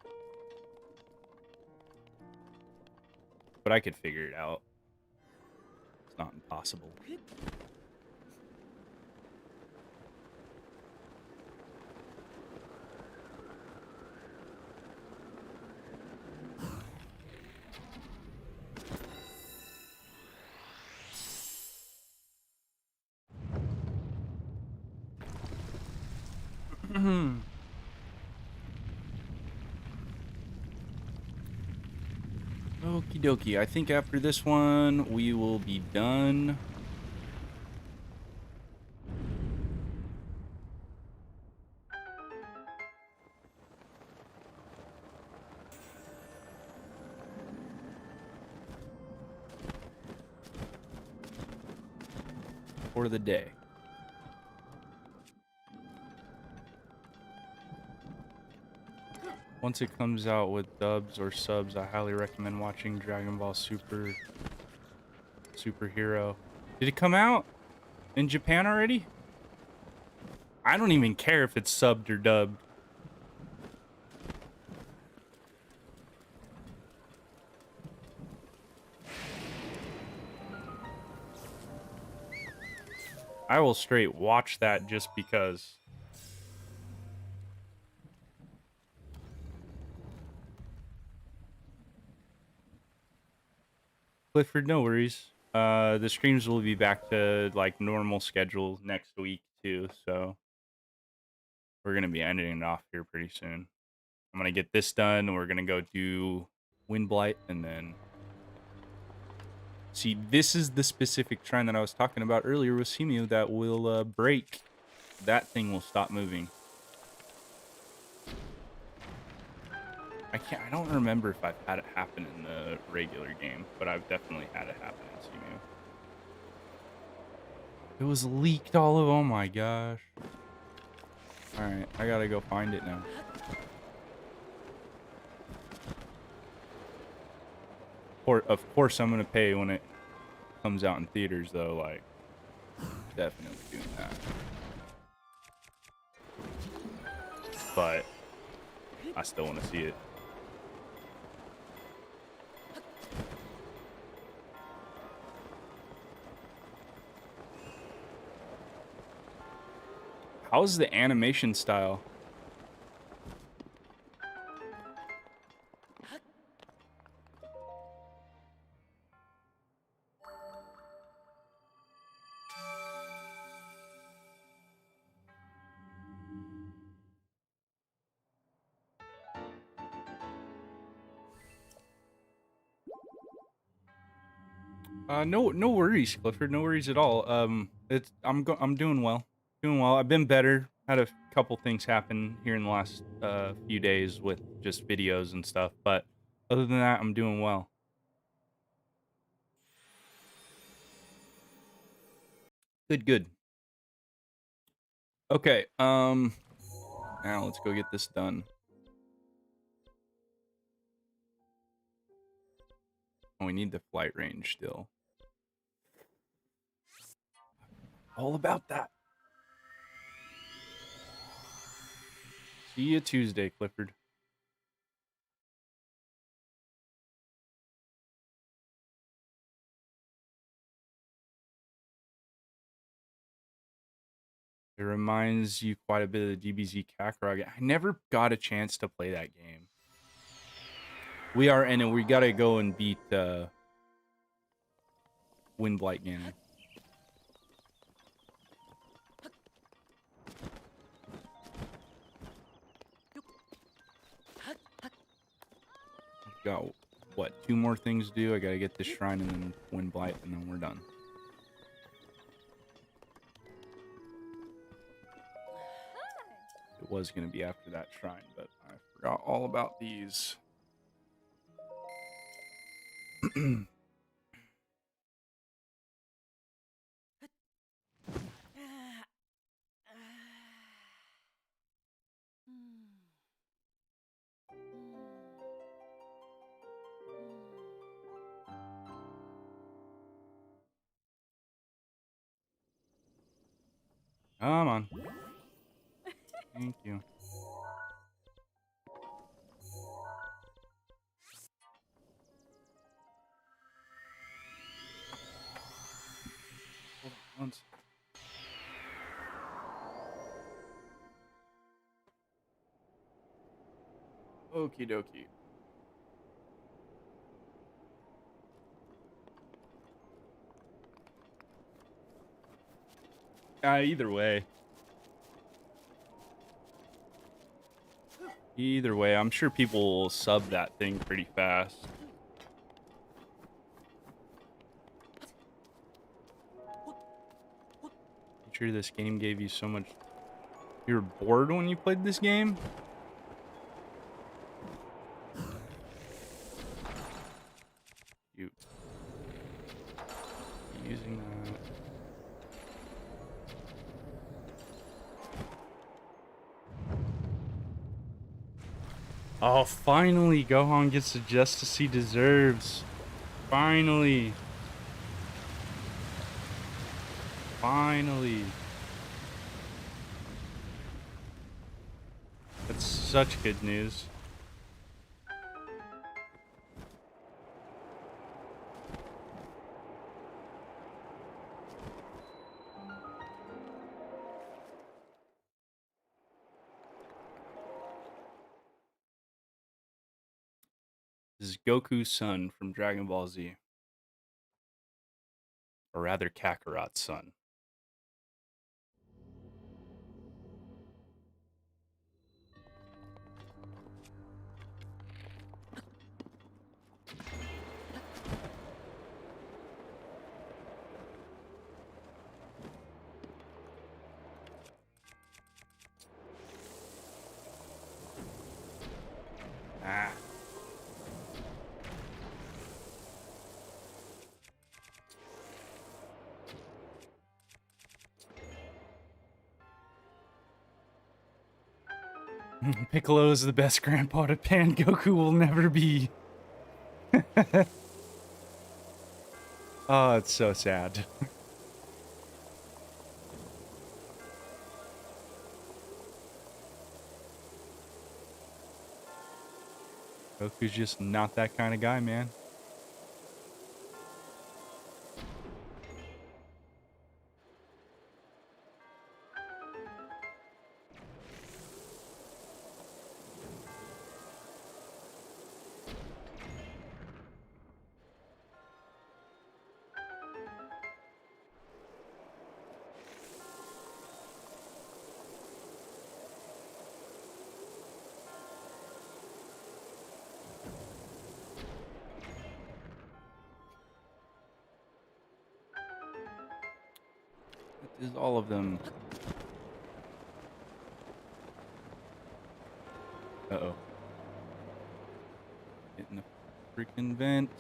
But I could figure it out. It's not impossible. Okie dokie. I think after this one, we will be done. For the day. Once it comes out with dubs or subs, I highly recommend watching Dragon Ball Superhero. Did it come out in Japan already? I don't even care if it's subbed or dubbed. I will straight watch that just because. Clifford, no worries. The streams will be back to like normal schedule next week too, so we're gonna be ending it off here pretty soon. I'm gonna get this done, and we're gonna go do Windblight, and then see. This is the specific trend that I was talking about earlier with Simu that will break. That thing will stop moving. I don't remember if I've had it happen in the regular game, but I've definitely had it happen in CMU. It was leaked all over. Oh my gosh. Alright, I gotta go find it now. Of course I'm gonna pay when it comes out in theaters, though, like, definitely doing that. But I still want to see it. How's the animation style? No worries, Clifford. No worries at all. I'm doing well. Doing well. I've been better Had a couple things happen here in the last few days with just videos and stuff, but other than that, I'm doing well. Good, good. Okay, now let's go get this done. Oh, we need the flight range still. All about that. See you Tuesday, Clifford. It reminds you quite a bit of the DBZ Kakarot. I never got a chance to play that game. We are in it. We gotta go and beat Windblight Ganon. Got what, 2 more things to do? I gotta get this shrine and then Windblight, and then we're done. It was gonna be after that shrine, but I forgot all about these. Come on. Thank you. Hold on one second. Okie dokie. Either way. Either way, I'm sure people will sub that thing pretty fast. I'm sure this game gave you so much... You were bored when you played this game? You... Using that... Oh, finally! Gohan gets the justice he deserves. Finally. Finally. That's such good news. This is Goku's son from Dragon Ball Z. Or rather, Kakarot's son. Ah. Piccolo is the best grandpa to Pan Goku will never be. Oh, it's so sad. Goku's just not that kind of guy, man. That is all of them. Uh-oh. Getting the freaking vent.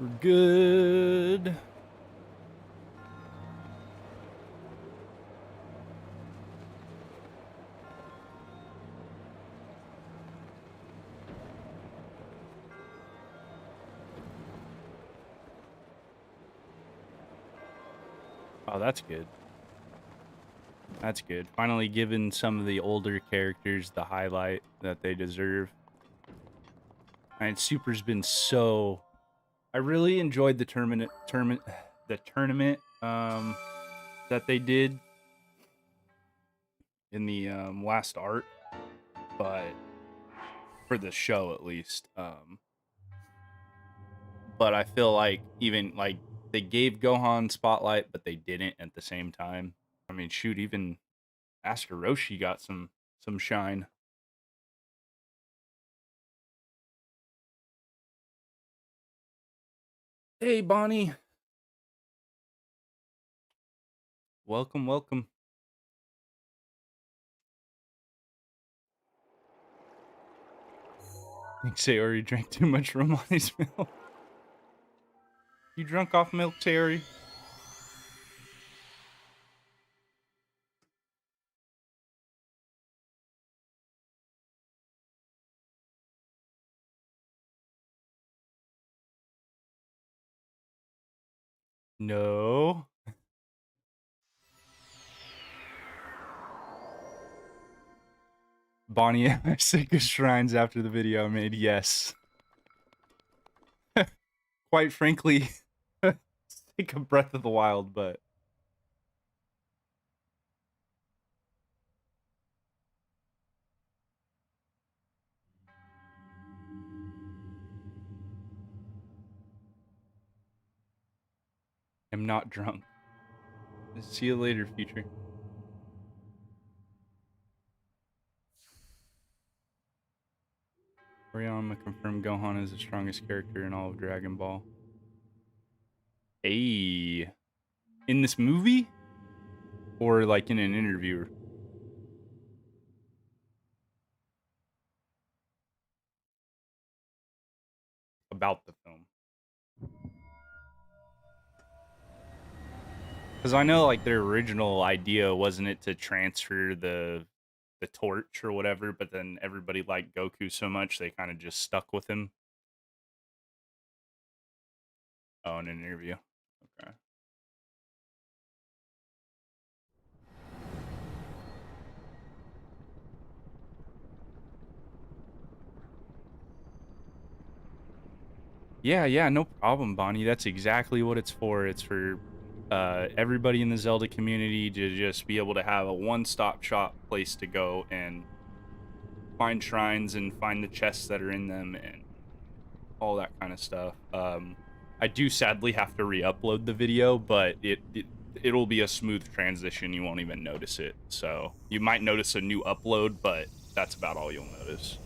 We're good. Oh, that's good. That's good. Finally giving some of the older characters the highlight that they deserve. And Super's been so... I really enjoyed the tournament that they did in the last art, but for the show at least. But I feel like even like they gave Gohan spotlight, but they didn't at the same time. I mean, shoot, even Aster Roshi got some shine. Hey, Bonnie. Welcome, welcome. I think Sayori drank too much Romani's milk. You drunk off milk, Sayori? No. Bonnie at my sickest shrines after the video I made, yes. Quite frankly, take a breath of the wild, but... I'm not drunk. See you later, future. Toriyama confirmed Gohan is the strongest character in all of Dragon Ball. Hey. In this movie? Or like in an interview? About the film. Because I know like their original idea wasn't it to transfer the torch or whatever, but then everybody liked Goku so much they kind of just stuck with him. Oh, in an interview. Okay. Yeah, no problem, Bonnie. That's exactly what it's for. It's for everybody in the Zelda community to just be able to have a one-stop shop place to go and find shrines and find the chests that are in them and all that kind of stuff. I do sadly have to re-upload the video, but it'll be a smooth transition. You won't even notice it. So you might notice a new upload, but that's about all you'll notice.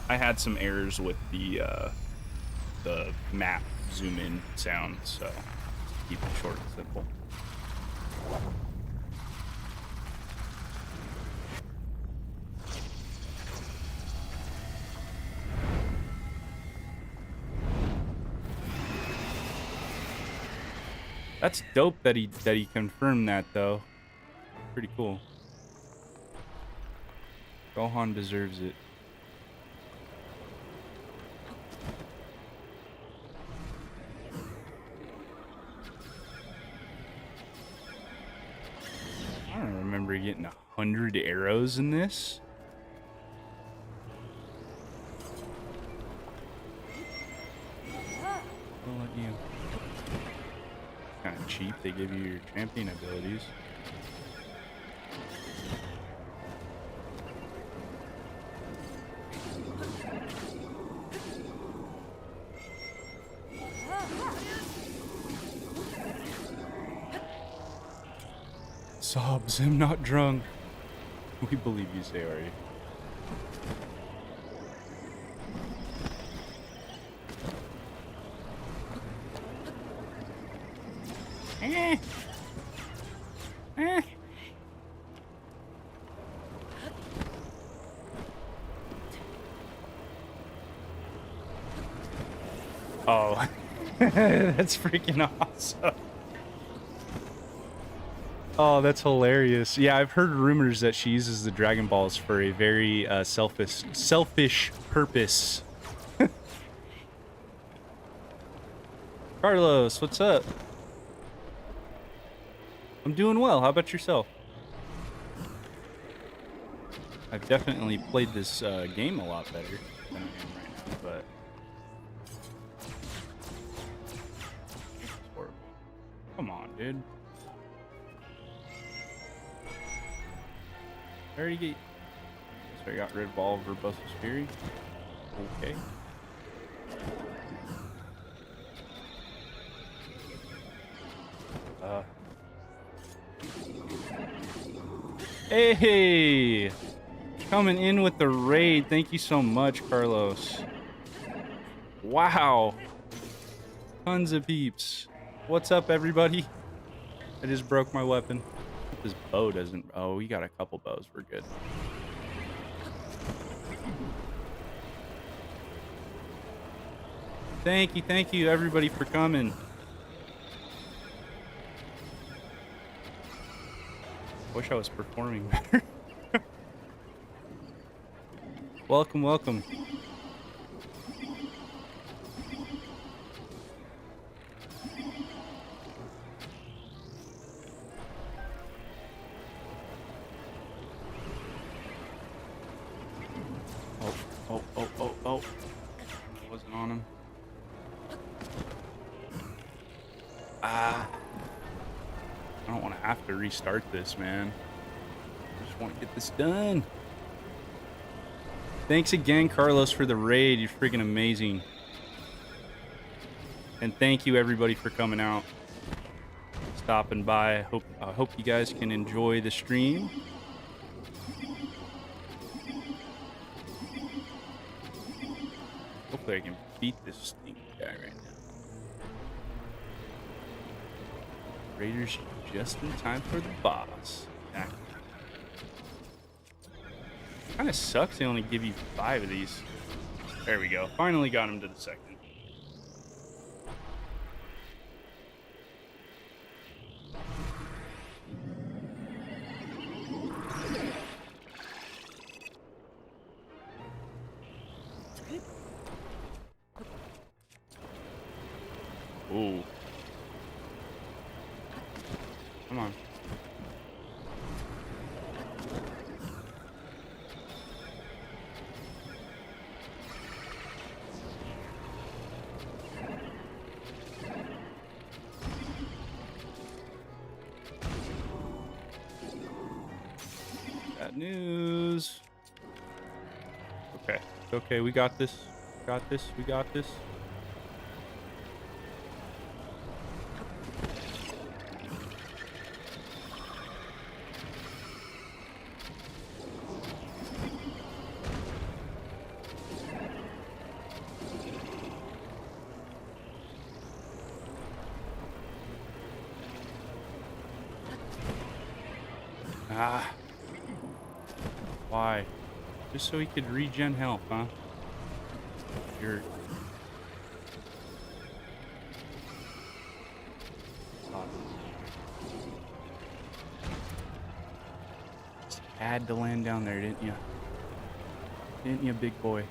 I had some errors with the map zoom in sound, so keep it short and simple. That's dope that he confirmed that though. Pretty cool. Gohan deserves it. I don't remember getting 100 arrows in this. I'll let you. Kind of cheap. They give you your champion abilities. Sobs, I'm not drunk. We believe you, Sayori. Oh, that's freaking awesome. Oh, that's hilarious. Yeah, I've heard rumors that she uses the Dragon Balls for a very selfish purpose. Carlos, what's up? I'm doing well. How about yourself? I've definitely played this game a lot better than I am right now, but it's horrible. Come on, dude. I already get. So I got rid of all of Verbosa's Fury. Okay. Hey! Coming in with the raid. Thank you so much, Carlos. Wow. Tons of peeps. What's up, everybody? I just broke my weapon. This bow doesn't... Oh, we got a couple bows. We're good. Thank you, everybody, for coming. Wish I was performing better. Welcome, welcome. Oh. I wasn't on him. I don't want to have to restart this, man. I just want to get this done. Thanks again, Carlos, for the raid. You're freaking amazing. And thank you, everybody, for coming out, stopping by. I hope you guys can enjoy the stream. Hopefully I can beat this stinky guy right now. Raiders just in time for the boss. Kind of sucks they only give you 5 of these. There we go. Finally got him to the second. Ooh. Come on. Bad news. Okay. Okay, we got this. We got this. Ah. Why? Just so he could regen health, huh? You're... Just had to land down there, didn't you? Didn't you, big boy?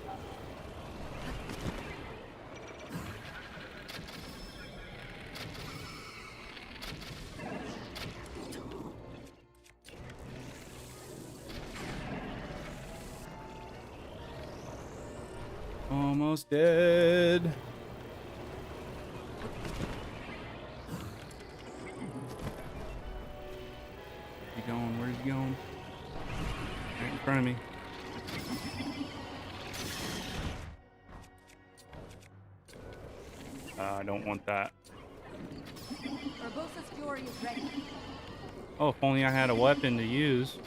Almost dead. Where's he going? Where's he going? Right in front of me. I don't want that. Urbosa's Fury is ready. Oh, if only I had a weapon to use.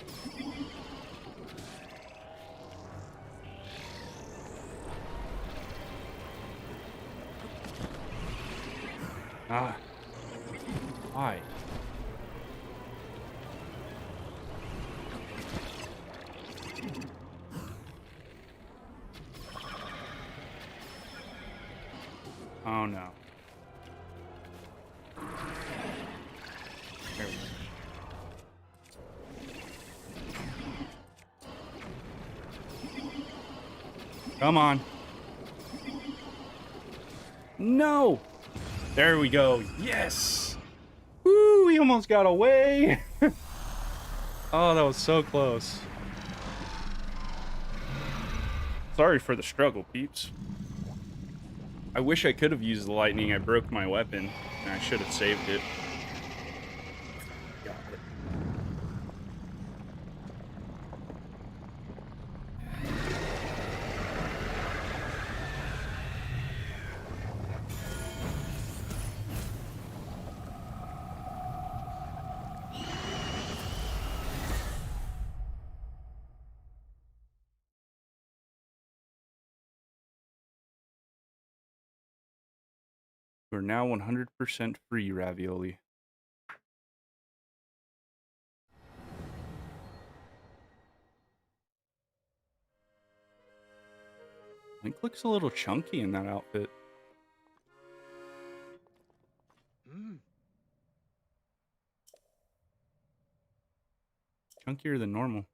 Ah. Why? Oh no. There we go. Come on. No! There we go. Yes! Woo! We almost got away. Oh, that was so close. Sorry for the struggle, peeps. I wish I could have used the lightning. I broke my weapon, and I should have saved it. Got it. We're now 100% free, Ravioli. Link looks a little chunky in that outfit. Chunkier than normal.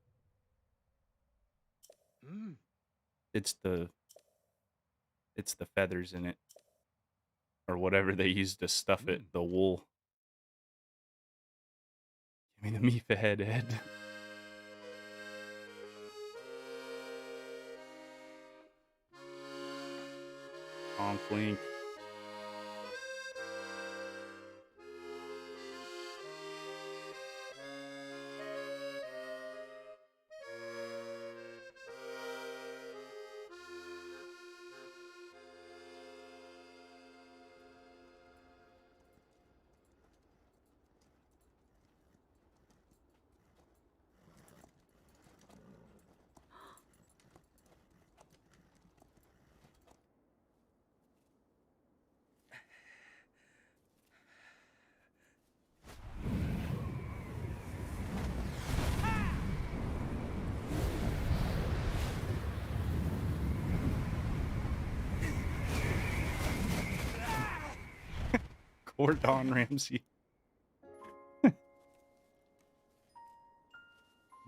It's the feathers in it. Or whatever they use to stuff it. The wool. Give me the Mifa head, Ed. Honk Link. Gordon Ramsay.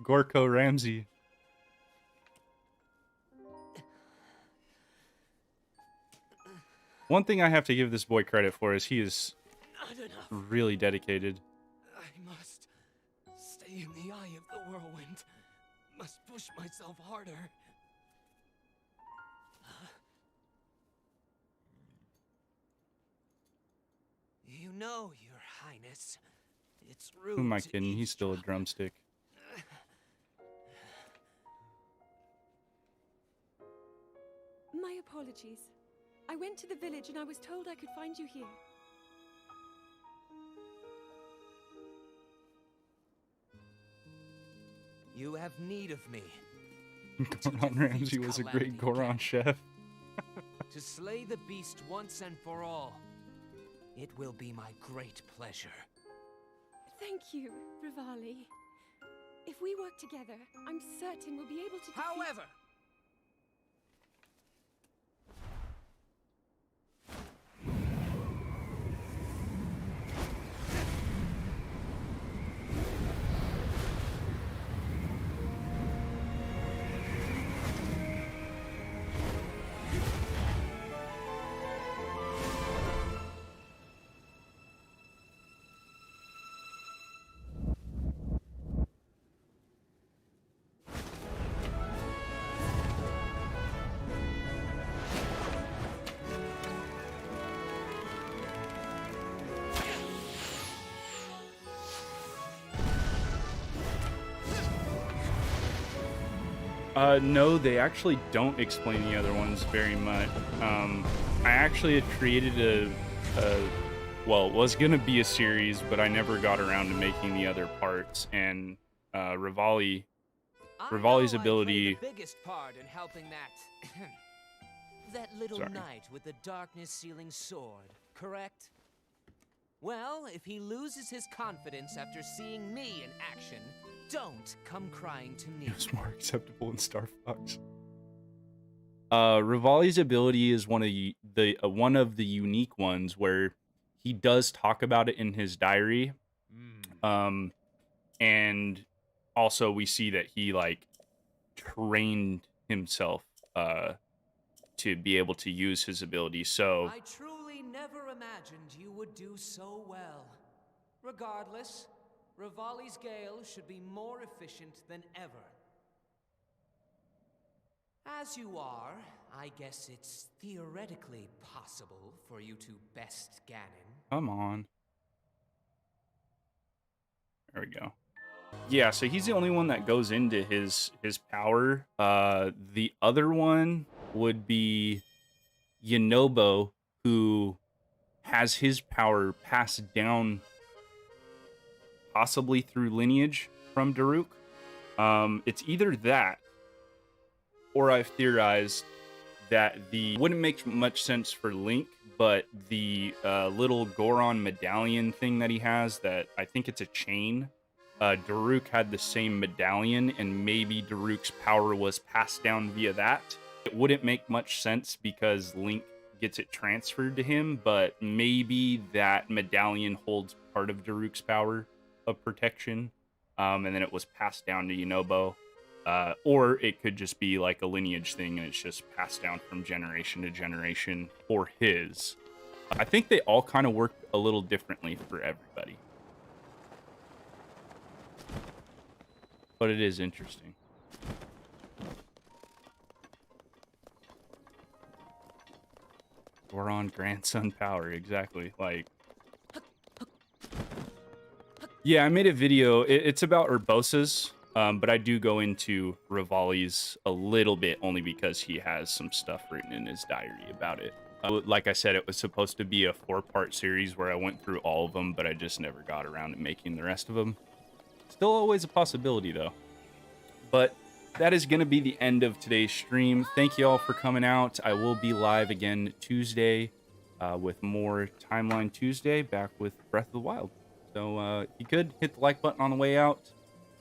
Gorko Ramsay. One thing I have to give this boy credit for is he is really dedicated. I must stay in the eye of the whirlwind. Must push myself harder. You know, Your Highness, it's rude. Who am I kidding? He's still a drumstick. My apologies. I went to the village and I was told I could find you here. You have need of me. Gordon Ramsay was a great Goron chef. To slay the beast once and for all. It will be my great pleasure. Thank you, Rivali. If we work together, I'm certain we'll be able to defeat... However, No, they actually don't explain the other ones very much. I actually had created well, it was gonna be a series, but I never got around to making the other parts. And Rivali's ability. The biggest part in helping that that little knight with the darkness-sealing sword, correct? Well, if he loses his confidence after seeing me in action, don't come crying to me. It was more acceptable in Star Fox. Rivali's ability is one of the unique ones where he does talk about it in his diary. And also we see that he like trained himself to be able to use his ability. So I truly never imagined you would do so well. Regardless, Rivali's Gale should be more efficient than ever. As you are, I guess it's theoretically possible for you to best Ganon. come on. There we go. Yeah, so he's the only one that goes into his power. The other one would be Yunobo, who has his power passed down possibly through lineage from Daruk. It's either that, or I've theorized that wouldn't make much sense for Link, but the little Goron medallion thing that he has, that I think it's a chain. Daruk had the same medallion, and maybe Daruk's power was passed down via that. It wouldn't make much sense because Link gets it transferred to him, but maybe that medallion holds part of Daruk's power of protection, and then it was passed down to Yunobo. Or it could just be like a lineage thing, and it's just passed down from generation to generation for his. I think they all kind of work a little differently for everybody. But it is interesting. Goron grandson power, exactly. Like, yeah, I made a video. It's about Urbosa's, but I do go into Rivali's a little bit, only because he has some stuff written in his diary about it. Like I said, it was supposed to be a 4-part series where I went through all of them, but I just never got around to making the rest of them. Still always a possibility, though. But that is going to be the end of today's stream. Thank you all for coming out. I will be live again Tuesday with more Timeline Tuesday, back with Breath of the Wild. So if you could, hit the like button on the way out.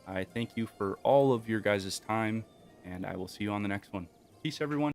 I thank you for all of your guys' time, and I will see you on the next one. Peace, everyone.